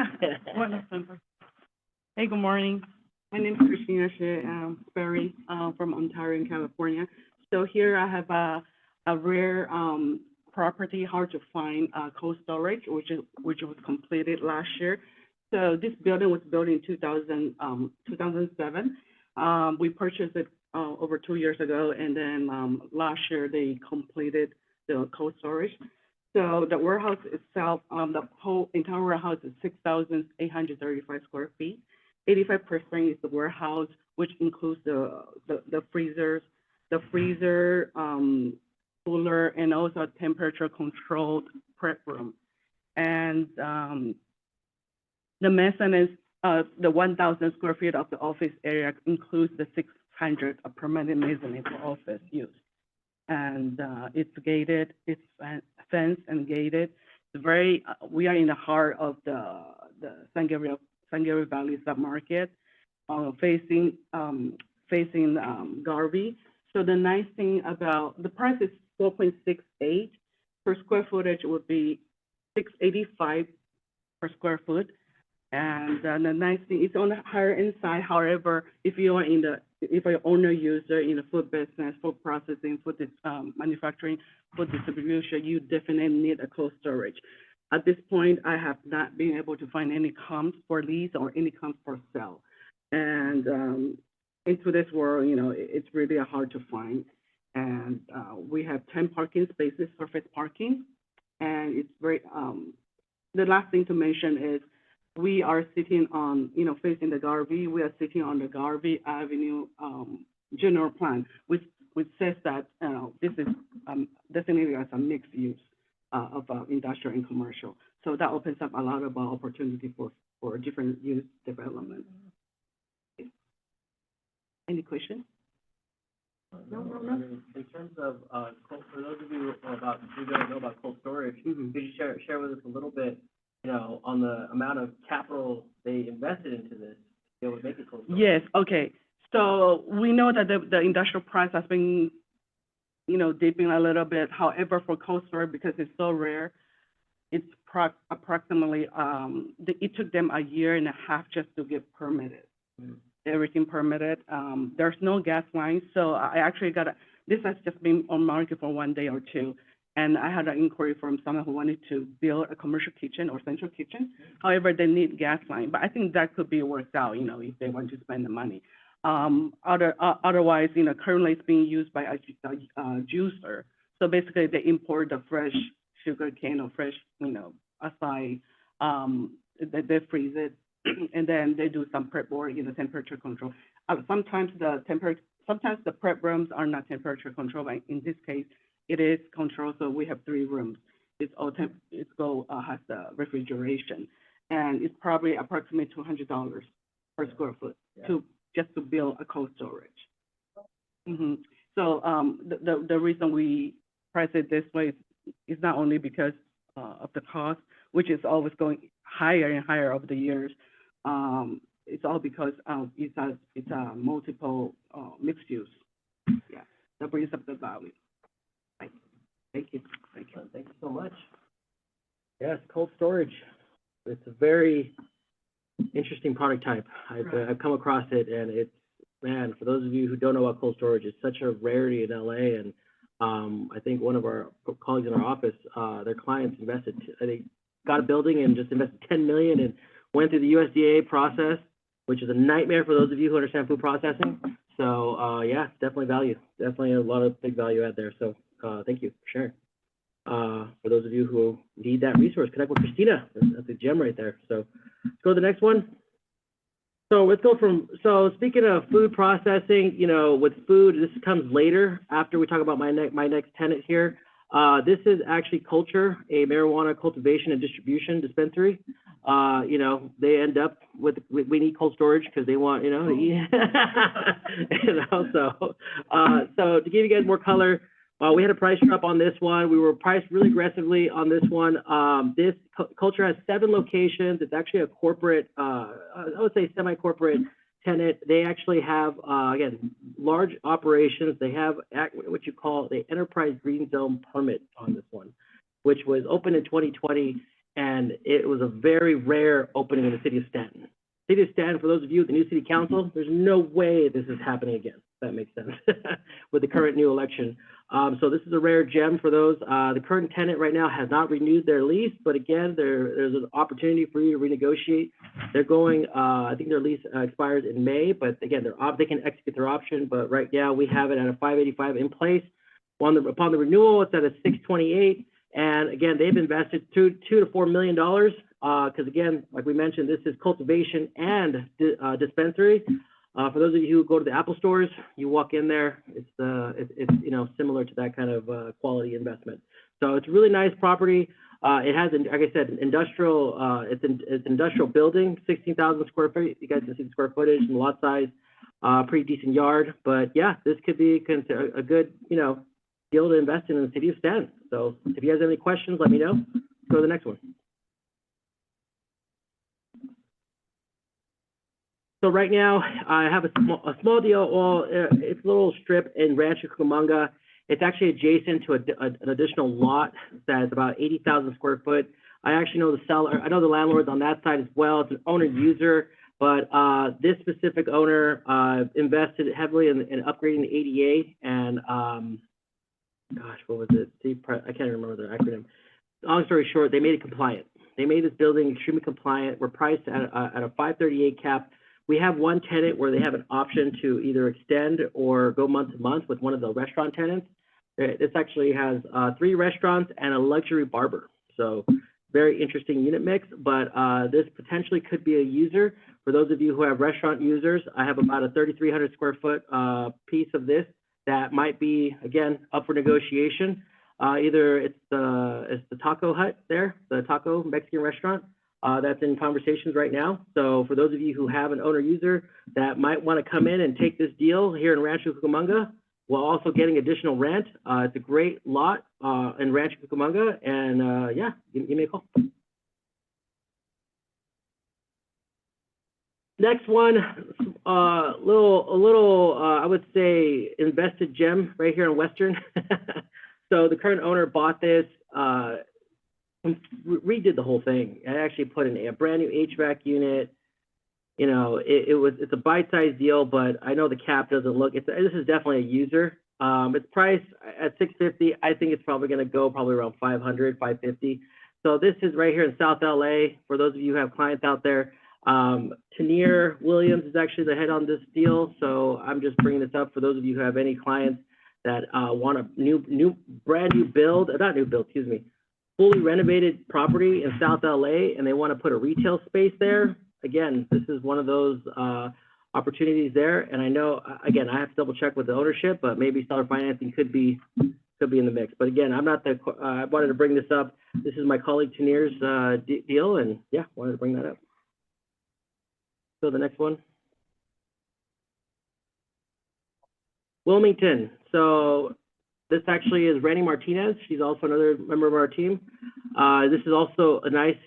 Hey, good morning. My name is Christina Sperry from Ontario, California. So here I have a rare property, hard to find, cold storage, which was completed last year. So this building was built in 2007. We purchased it over 2 years ago, and then last year they completed the cold storage. So the warehouse itself, the whole entire warehouse is 6,835 square feet. 85% is the warehouse, which includes the freezer, cooler, and also a temperature-controlled prep room. And the mezzanine, the 1,000 square feet of the office area includes the 600 permanent mezzanine for office use. And it's gated, it's fenced and gated. It's very, we are in the heart of the San Gabriel Valley submarket, facing Garvey. So the nice thing about the price is 4.68 per square footage would be $685 per square foot. And the nice thing, it's on the higher end side. However, if you are if you're owner user in the food business, food processing, food manufacturing, food distribution, you definitely need a cold storage. At this point, I have not been able to find any comps for lease or any comps for sale. And into this world, you know, it's really hard to find. And we have 10 parking spaces, surface parking. And it's very, the last thing to mention is we are sitting on, you know, facing the Garvey. We are sitting on the Garvey Avenue general plan, which says that this is designated as a mixed use of industrial and commercial. So that opens up a lot of opportunity for different use development. Okay. Any questions? No. In terms of for those of you who don't know about cold storage, could you share with us a little bit, you know, on the amount of capital they invested into this to be able to make it cold storage? Yes. Okay. So we know that the industrial price has been, you know, dipping a little bit. However, for cold storage, because it's so rare, it's approximately it took them a year and a half just to get permitted. Everything permitted. There's no gas line, so I actually this has just been on market for 1 day or 2, and I had an inquiry from someone who wanted to build a commercial kitchen or central kitchen. However, they need gas line, but I think that could be worked out, you know, if they want to spend the money. Otherwise, you know, currently it's being used by a juicer. So basically, they import the fresh sugar cane or fresh, you know, acai. They freeze it, and then they do some prep work, you know, temperature control. Sometimes the prep rooms are not temperature controlled, but in this case, it is controlled. So we have 3 rooms. Has the refrigeration, and it's probably approximately $200 per square foot just to build a cold storage. So the reason we price it this way is not only because of the cost, which is always going higher and higher over the years. It's all because it's a multiple mixed use. Yeah, that brings up the value. Thank you. Thank you so much. Yes, cold storage. It's a very interesting product type. I've come across it, and it's, man, for those of you who don't know about cold storage, it's such a rarity in LA. And I think one of our colleagues in our office, their clients invested, they got a building and just invested $10 million and went through the USDA process, which is a nightmare for those of you who understand food processing. So yeah, definitely value. Definitely a lot of big value out there. So thank you for sharing. For those of you who need that resource, connect with Christina. That's a gem right there. So let's go to the next one. So let's go from, so speaking of food processing, you know, with food, this comes later after we talk about my next tenant here. This is actually Culture, a marijuana cultivation and distribution dispensary. You know, they end up with, we need cold storage because they want, you know, to eat. You know, so to give you guys more color, we had a price drop on this one. We were priced really aggressively on this one. This Culture has 7 locations. It's actually a corporate, I would say semi-corporate tenant. They actually have, again, large operations. They have what you call the Enterprise Green Zone permit on this one, which was opened in 2020, and it was a very rare opening in the city of Stanton. City of Stanton, for those of you at the new city council, there's no way this is happening again. If that makes sense with the current new election. So this is a rare gem for those. The current tenant right now has not renewed their lease, but again, there's an opportunity for you to renegotiate. They're going, I think their lease expires in May, but again, they can execute their option. But right now we have it at a 585 in place. Upon the renewal, it's at a 628. And again, they've invested $2 to $4 million. Because again, like we mentioned, this is cultivation and dispensary. For those of you who go to the Apple stores, you walk in there, it's you know, similar to that kind of quality investment. So it's a really nice property. It has, like I said, industrial. It's industrial building, 16,000 square feet. You guys can see the square footage and lot size. Pretty decent yard. But yeah, this could be a good, you know, deal to invest in the city of Stanton. So if you guys have any questions, let me know. Let's go to the next one. So right now, I have a small deal. Well, it's a little strip in Rancho Cucamonga. It's actually adjacent to an additional lot that's about 80,000 square foot. I actually know the seller. I know the landlords on that side as well. It's an owner-user, but this specific owner invested heavily in upgrading the ADA. And gosh, what was it? I can't remember the acronym. Long story short, they made it compliant. They made this building extremely compliant. We're priced at a 538 cap. We have one tenant where they have an option to either extend or go month to month with one of the restaurant tenants. This actually has 3 restaurants and a luxury barber. So very interesting unit mix, but this potentially could be a user. For those of you who have restaurant users, I have about a 3,300 square foot piece of this that might be, again, up for negotiation. Either it's the Taco Hut there, the Taco Mexican restaurant. That's in conversations right now. So for those of you who have an owner user that might want to come in and take this deal here in Rancho Cucamonga, while also getting additional rent, it's a great lot in Rancho Cucamonga, and yeah, give me a call. Next one, a little I would say invested gem right here in Western. So the current owner bought this. Redid the whole thing. I actually put in a brand new HVAC unit. You know, it's a bite-sized deal, but I know the cap doesn't look. This is definitely a user. It's priced at $650. I think it's probably going to go around $500, $550. So this is right here in South LA. For those of you who have clients out there, Tanier Williams is actually the head on this deal. So I'm just bringing this up for those of you who have any clients that want a brand new build, not new build, excuse me, fully renovated property in South LA, and they want to put a retail space there. Again, this is one of those opportunities there. And I know, again, I have to double check with the ownership, but maybe seller financing could be in the mix. But again, I'm not I wanted to bring this up. This is my colleague Tanier's deal, and yeah, wanted to bring that up. So the next one. Wilmington. So This actually is Randy Martinez. She's also another member of our team. This is also a nice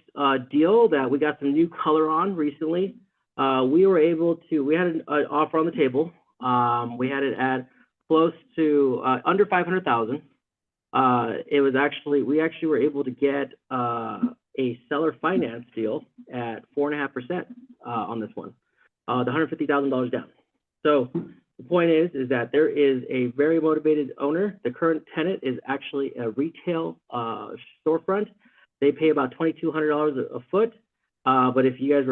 deal that we got some new color on recently. We had an offer on the table. We had it at close to under 500,000. We actually were able to get a seller finance deal at 4.5% on this one, the $150,000 down. So the point is that there is a very motivated owner. The current tenant is actually a retail storefront. They pay about $2,200 a foot. But if you guys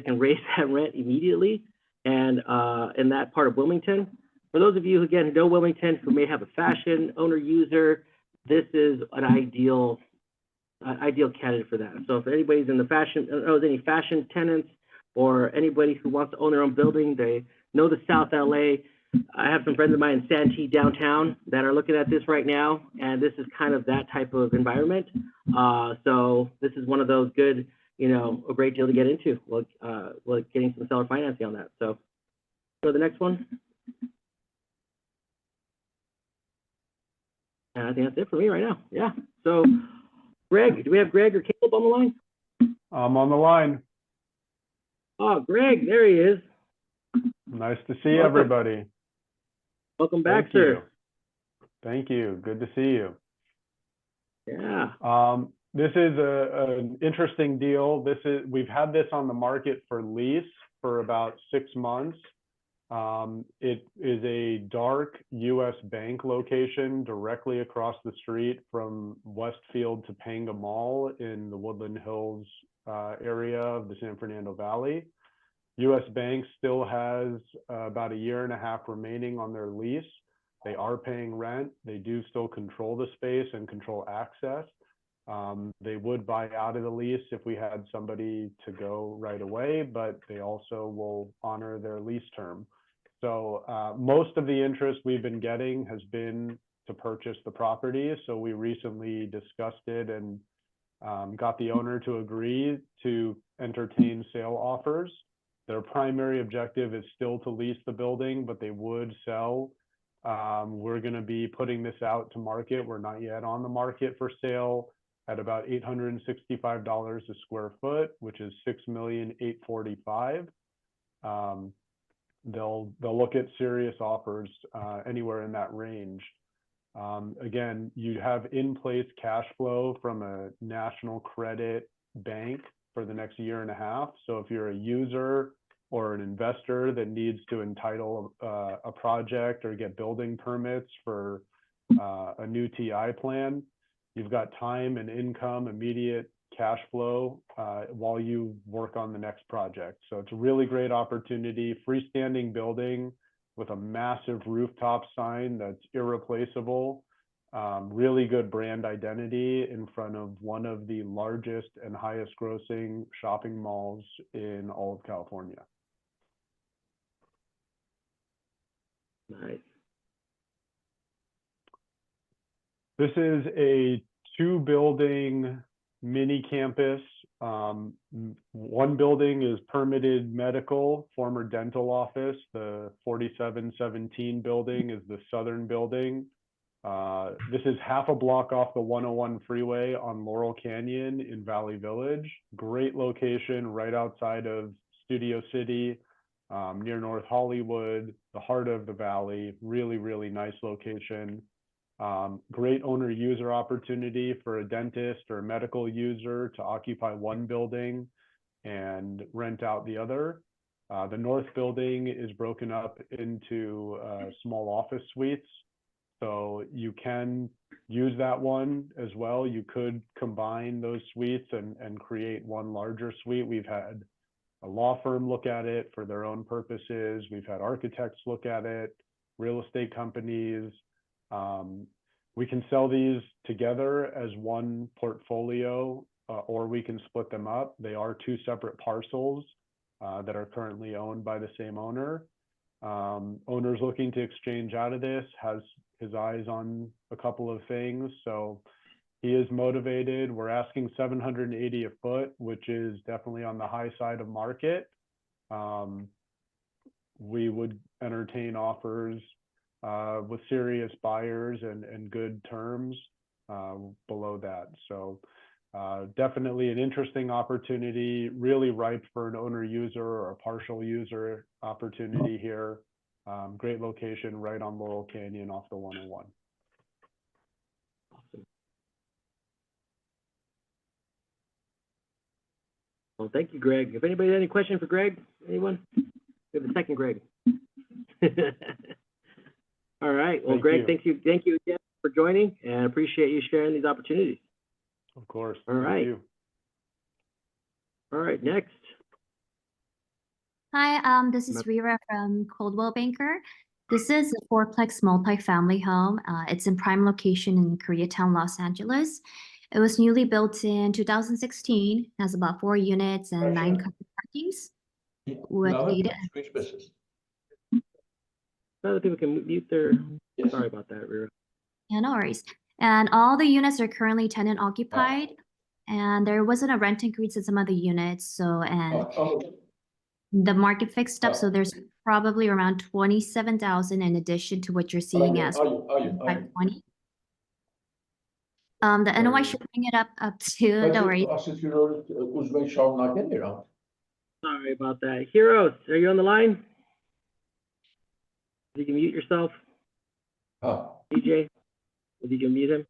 can raise that rent immediately, and in that part of Wilmington, for those of you who again know Wilmington who may have a fashion owner user, this is an ideal candidate for that. So if anybody's in the fashion, knows any fashion tenants or anybody who wants to own their own building, they know the South LA. I have some friends of mine in Santee downtown that are looking at this right now, and this is kind of that type of environment. So this is one of those good, a great deal to get into, getting some seller financing on that. So go to the next one. And I think that's it for me right now. Yeah. So Greg, do we have Greg or Caleb on the line? I'm on the line. Oh, Greg, there he is. Nice to see everybody. Welcome back, Thank sir. you. Thank you. Good to see you. Yeah. This is an interesting deal. We've had this on the market for lease for about 6 months. It is a dark U.S. Bank location directly across the street from Westfield Topanga Mall in the Woodland Hills area of the San Fernando Valley. U.S. Bank still has about 1.5 years remaining on their lease. They are paying rent. They do still control the space and control access. They would buy out of the lease if we had somebody to go right away, but they also will honor their lease term. So most of the interest we've been getting has been to purchase the property. So we recently discussed it and got the owner to agree to entertain sale offers. Their primary objective is still to lease the building, but they would sell. We're going to be putting this out to market. We're not yet on the market for sale at about $865 a square foot, which is $6,845,000. They'll look at serious offers anywhere in that range. Again, you have in place cash flow from a national credit bank for the next 1.5 years. So if you're a user or an investor that needs to entitle a project or get building permits for a new TI plan, you've got time and income, immediate cash flow while you work on the next project. So it's a really great opportunity. Freestanding building with a massive rooftop sign that's irreplaceable. Really good brand identity in front of one of the largest and highest grossing shopping malls in all of California. Nice. This is a 2-building mini campus. One building is permitted medical, former dental office. The 4717 building is the southern building. This is half a block off the 101 freeway on Laurel Canyon in Valley Village. Great location right outside of Studio City, near North Hollywood, the heart of the valley. Really, really nice location. Great owner user opportunity for a dentist or a medical user to occupy one building and rent out the other. The north building is broken up into small office suites. So you can use that one as well. You could combine those suites and create one larger suite. We've had a law firm look at it for their own purposes. We've had architects look at it, real estate companies. We can sell these together as one portfolio, or we can split them up. They are 2 separate parcels that are currently owned by the same owner. Owner's looking to exchange out of this, has his eyes on a couple of things. So he is motivated. We're asking $780 a foot, which is definitely on the high side of market. We would entertain offers with serious buyers and good terms below that. So definitely an interesting opportunity, really ripe for an owner user or a partial user opportunity here. Great location right on Laurel Canyon off the 101. Awesome. Well, thank you, Greg. If anybody has any question for Greg, anyone? We have a second Greg. All right. Well, Greg, thank you again for joining, and appreciate you sharing these opportunities. Of course. All right. Thank you. All right, next. Hi, this is Rira from Coldwell Banker. This is a fourplex multifamily home. It's in prime location in Koreatown, Los Angeles. It was newly built in 2016, has about 4 units and 9 covered parkings. With Other people can mute their, sorry about that, Rira. Yeah, no worries. And all the units are currently tenant occupied. And there wasn't a rent increase in some of the units. So, and the market fixed up. So there's probably around 27,000 in addition to what you're seeing as 520. The NOI should bring it up to, don't worry. Sorry about that. Heroes, are you on the line? If you can mute yourself. DJ, if you can mute him.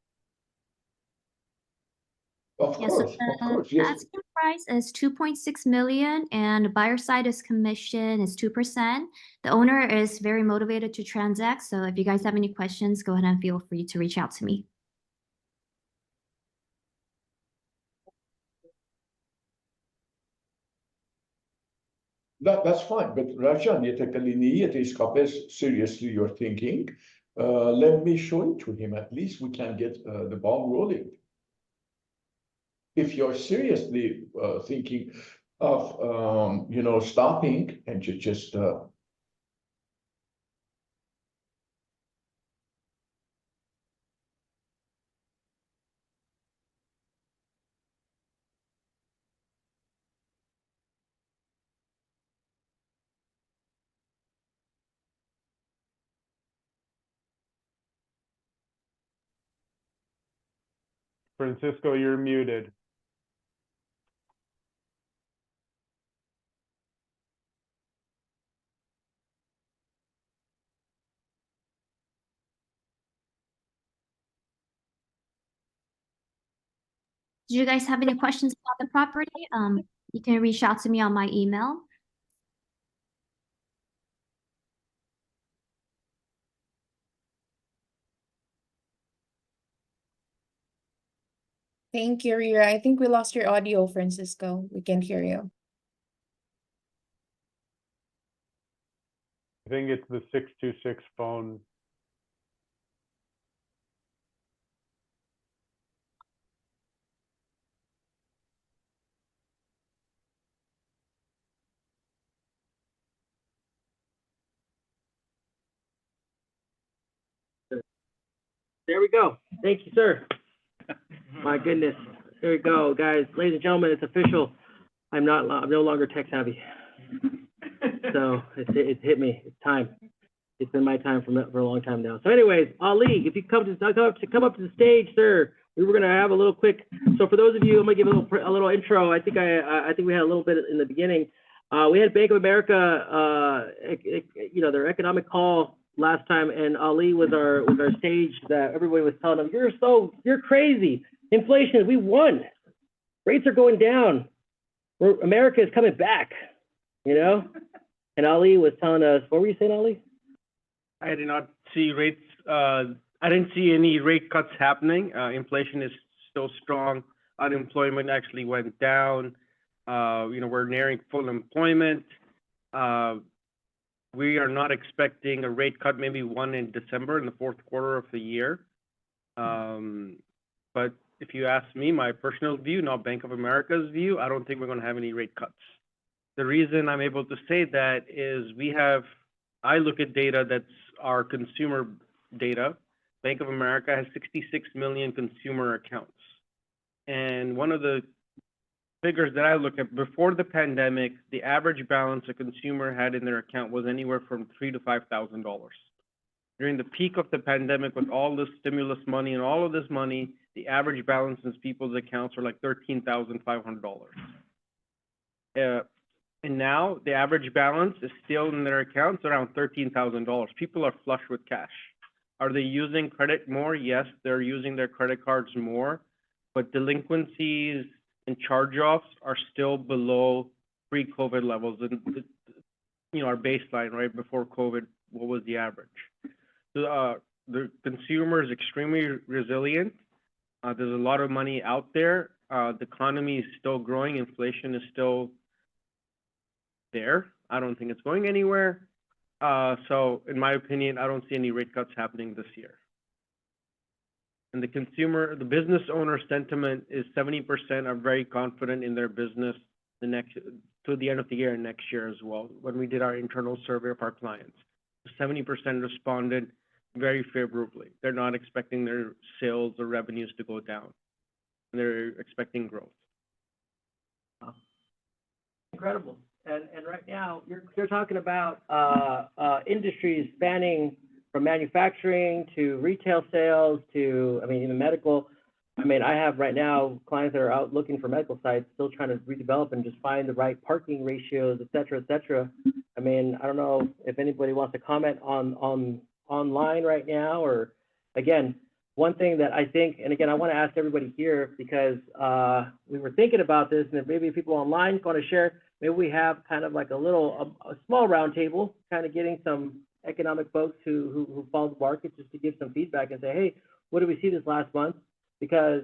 Yes, the asking price is 2.6 million and buyer side is commission is 2%. The owner is very motivated to transact. So if you guys have any questions, go ahead and feel free to reach out to me. That's fine, but Rajan, yeterli niyet is seriously you're thinking. Let me show it to him. At least we can get the ball rolling. If you're seriously thinking of stopping and just Francisco, you're muted. Do you guys have any questions about the property? You can reach out to me on my email. Thank you, Rira. I think we lost your audio, Francisco. We can't hear you. I think it's the 626 phone. There we go. Thank you, sir. My goodness. There we go, guys. Ladies and gentlemen, it's official. I'm no longer tech savvy. So it hit me. It's time. It's been my time for a long time now. So anyways, Ali, if you come up to the stage, sir, we were gonna have a little quick. So for those of you, I'm gonna give a little intro. I think we had a little bit in the beginning. We had Bank of America, their economic call last time, and Ali was our stage that everybody was telling him, you're crazy. Inflation, we won. Rates are going down. America is coming back, And Ali was telling us, what were you saying, Ali? I did not see rates. I didn't see any rate cuts happening. Inflation is still strong. Unemployment actually went down. We're nearing full employment. We are not expecting a rate cut, maybe one in December in the fourth quarter of the year. But if you ask me, my personal view, not Bank of America's view, I don't think we're going to have any rate cuts. The reason I'm able to say that is I look at data that's our consumer data. Bank of America has 66 million consumer accounts. And one of the figures that I look at, before the pandemic, the average balance a consumer had in their account was anywhere from $3,000 to $5,000. During the peak of the pandemic, with all this stimulus money and all of this money, the average balance in people's accounts are like $13,500. And now the average balance is still in their accounts around $13,000. People are flush with cash. Are they using credit more? Yes, they're using their credit cards more, but delinquencies and charge-offs are still below pre-COVID levels. And our baseline, right, before COVID, what was the average? So, the consumer is extremely resilient. There's a lot of money out there. The economy is still growing. Inflation is still there. I don't think it's going anywhere. So in my opinion, I don't see any rate cuts happening this year. And the business owner sentiment is 70% are very confident in their business to the end of the year and next year as well. When we did our internal survey of our clients, 70% responded very favorably. They're not expecting their sales or revenues to go down. They're expecting growth. Incredible. And right now, you're talking about industries spanning from manufacturing to retail sales to, even medical. I have right now clients that are out looking for medical sites, still trying to redevelop and just find the right parking ratios, et cetera, et cetera. I don't know if anybody wants to comment on online right now, or again, one thing that I think, and again, I want to ask everybody here because we were thinking about this, and if maybe people online want to share, maybe we have kind of like a small roundtable, kind of getting some economic folks who follow the market just to give some feedback and say, hey, what did we see this last month? Because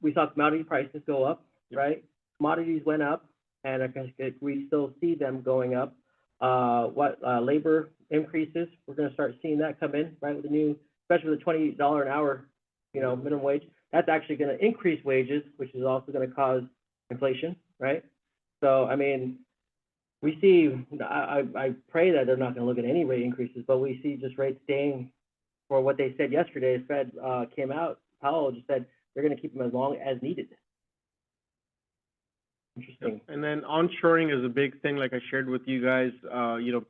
we saw commodity prices go up, right? Commodities went up, and I think we still see them going up. Labor increases, we're going to start seeing that come in, right? With the new, especially with the $20 an hour, minimum wage. That's actually going to increase wages, which is also going to cause inflation, right? So, we see, I pray that they're not going to look at any rate increases, but we see just rates staying for what they said yesterday. The Fed came out, Powell just said they're going to keep them as long as needed. Interesting. And then onshoring is a big thing, like I shared with you guys,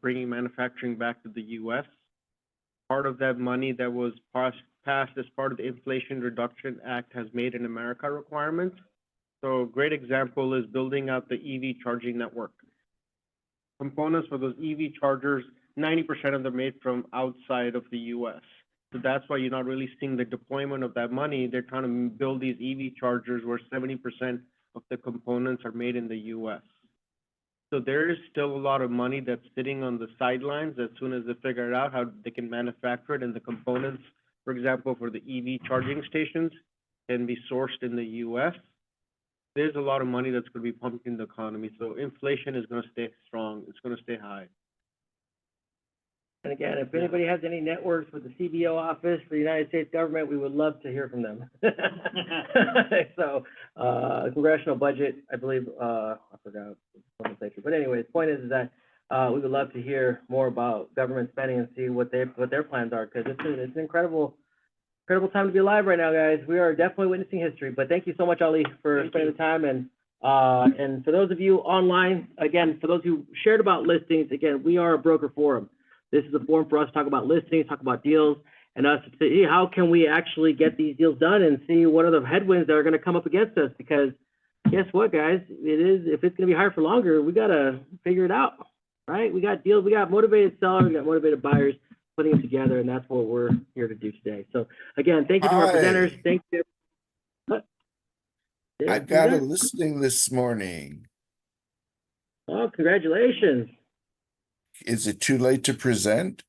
bringing manufacturing back to the U.S. Part of that money that was passed as part of the Inflation Reduction Act has Made in America requirements. So a great example is building out the EV charging network. Components for those EV chargers, 90% of them made from outside of the U.S. So that's why you're not really seeing the deployment of that money. They're trying to build these EV chargers where 70% of the components are made in the U.S. So there is still a lot of money that's sitting on the sidelines as soon as they figure out how they can manufacture it, and the components, for example, for the EV charging stations can be sourced in the U.S. There's a lot of money that's going to be pumped in the economy. So inflation is going to stay strong. It's going to stay high. And again, if anybody has any networks with the CBO office for the United States government, we would love to hear from them. So, congressional budget, I believe, I forgot, but anyways, the point is that we would love to hear more about government spending and see what their plans are, because it's an incredible time to be alive right now, guys. We are definitely witnessing history. But thank you so much, Ali, for spending the time. And for those of you online, again, for those who shared about listings, again, we are a broker forum. This is a forum for us to talk about listings, talk about deals, and us to see how can we actually get these deals done and see what are the headwinds that are going to come up against us. Because guess what, guys? If it's going to be higher for longer, we got to figure it out, right? We got deals, we got motivated sellers, we got motivated buyers, putting them together, and that's what we're here to do today. So again, thank you to our presenters. Thank you. I got a listing this morning. Oh, congratulations. Is it too late to present?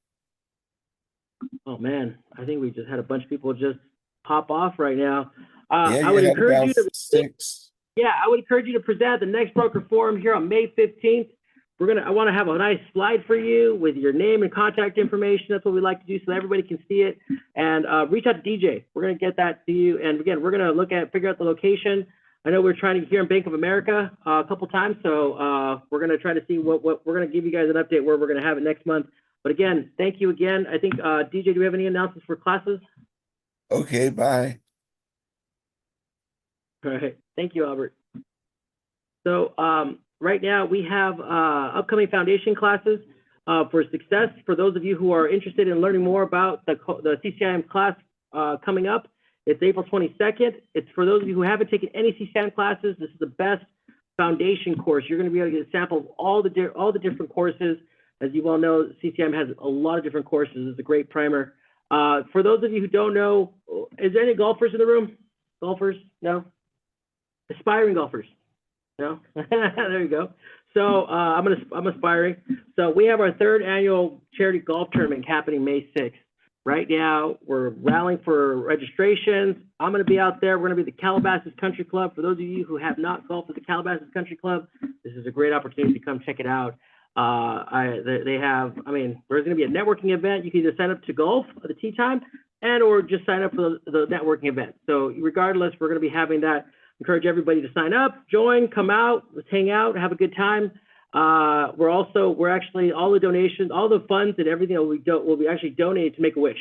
Oh man, I think we just had a bunch of people just pop off right now. Yeah, I would encourage you to 6. Yeah, I would encourage you to present the next broker forum here on May 15th. I want to have a nice slide for you with your name and contact information. That's what we like to do so that everybody can see it. And reach out to DJ. We're going to get that to you. And again, we're going to figure out the location. I know we're trying to hear in Bank of America a couple times, so we're going to try to see what we're going to give you guys an update where we're going to have it next month. But again, thank you again. I think DJ, do we have any announcements for classes? Okay, bye. All right, thank you, Albert. So right now we have upcoming foundation classes. for success. For those of you who are interested in learning more about the CCIM class coming up, it's April 22nd. It's for those of you who haven't taken any CCIM classes. This is the best foundation course. You're going to be able to get a sample of all the different courses. As you well know, CCIM has a lot of different courses. It's a great primer. For those of you who don't know, is there any golfers in the room? Golfers? No? Aspiring golfers? No? There you go. So I'm aspiring. So we have our 3rd annual charity golf tournament happening May 6th. Right now, we're rallying for registrations. I'm going to be out there. We're going to be at the Calabasas Country Club. For those of you who have not golfed at the Calabasas Country Club, this is a great opportunity to come check it out. There's going to be a networking event. You can either sign up to golf at the tee time or just sign up for the networking event. So regardless, we're going to be having that. Encourage everybody to sign up, join, come out, let's hang out, have a good time. We're actually, all the donations, all the funds and everything will be actually donated to Make-A-Wish.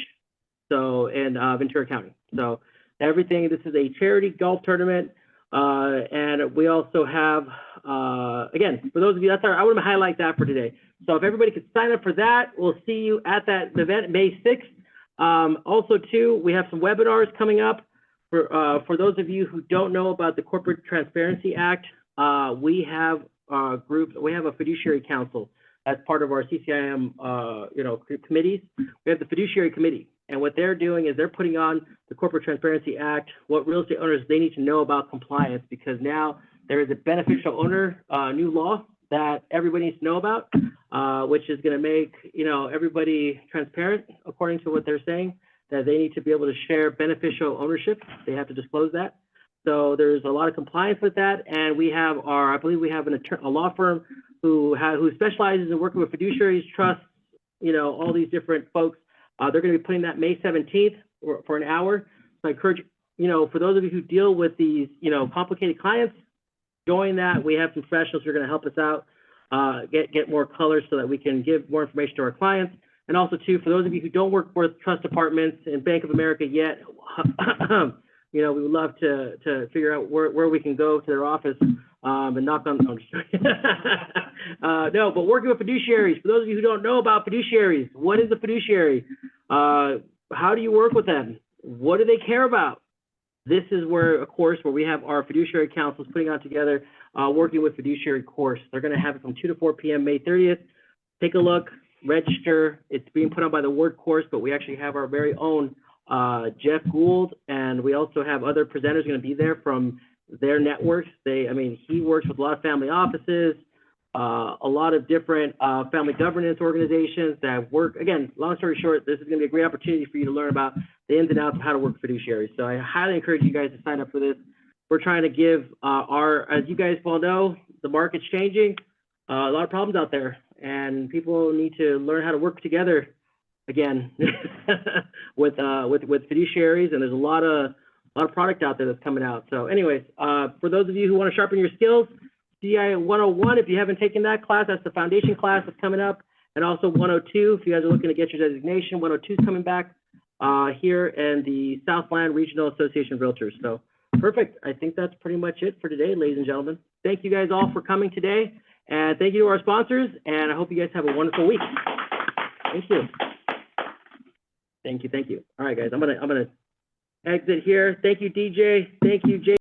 So, in Ventura County. So everything, this is a charity golf tournament. And we also have, again, for those of you, I want to highlight that for today. So if everybody could sign up for that, we'll see you at that event May 6th. Also too, we have some webinars coming up. For those of you who don't know about the Corporate Transparency Act, we have we have a fiduciary council as part of our CCIM, committees. We have the fiduciary committee, and what they're doing is they're putting on the Corporate Transparency Act, what real estate owners, they need to know about compliance, because now there is a beneficial owner new law that everybody needs to know about, which is going to make, everybody transparent according to what they're saying, that they need to be able to share beneficial ownership. They have to disclose that. So there's a lot of compliance with that. And we have I believe we have a law firm who specializes in working with fiduciaries, trusts, all these different folks. They're going to be putting that May 17th for an hour. So I encourage, for those of you who deal with these, complicated clients, join that. We have some professionals who are going to help us out, get more color so that we can give more information to our clients. And also too, for those of you who don't work for trust departments and Bank of America yet, we would love to figure out where we can go to their office and knock on. No, but working with fiduciaries. For those of you who don't know about fiduciaries, what is a fiduciary? How do you work with them? What do they care about? This is where we have our fiduciary councils putting on together, working with fiduciary course. They're going to have it from 2 to 4 p.m. May 30th. Take a look. Register. It's being put on by the Word Course, but we actually have our very own Jeff Gould, and we also have other presenters going to be there from their networks. He works with a lot of family offices, a lot of different family governance organizations that work. Again, long story short, this is going to be a great opportunity for you to learn about the ins and outs of how to work with fiduciaries. So I highly encourage you guys to sign up for this. We're trying to give as you guys well know, the market's changing, a lot of problems out there. And people need to learn how to work together again with fiduciaries, and there's a lot of product out there that's coming out. So anyways, for those of you who want to sharpen your skills, CCIM 101, if you haven't taken that class, that's the foundation class that's coming up, and also 102, if you guys are looking to get your designation, 102 is coming back here in the Southland Regional Association of Realtors. So perfect. I think that's pretty much it for today, ladies and gentlemen. Thank you guys all for coming today. And thank you to our sponsors, and I hope you guys have a wonderful week. Thank you. Thank you. All right, guys, I'm gonna exit here. Thank you, DJ. Thank you, Jay.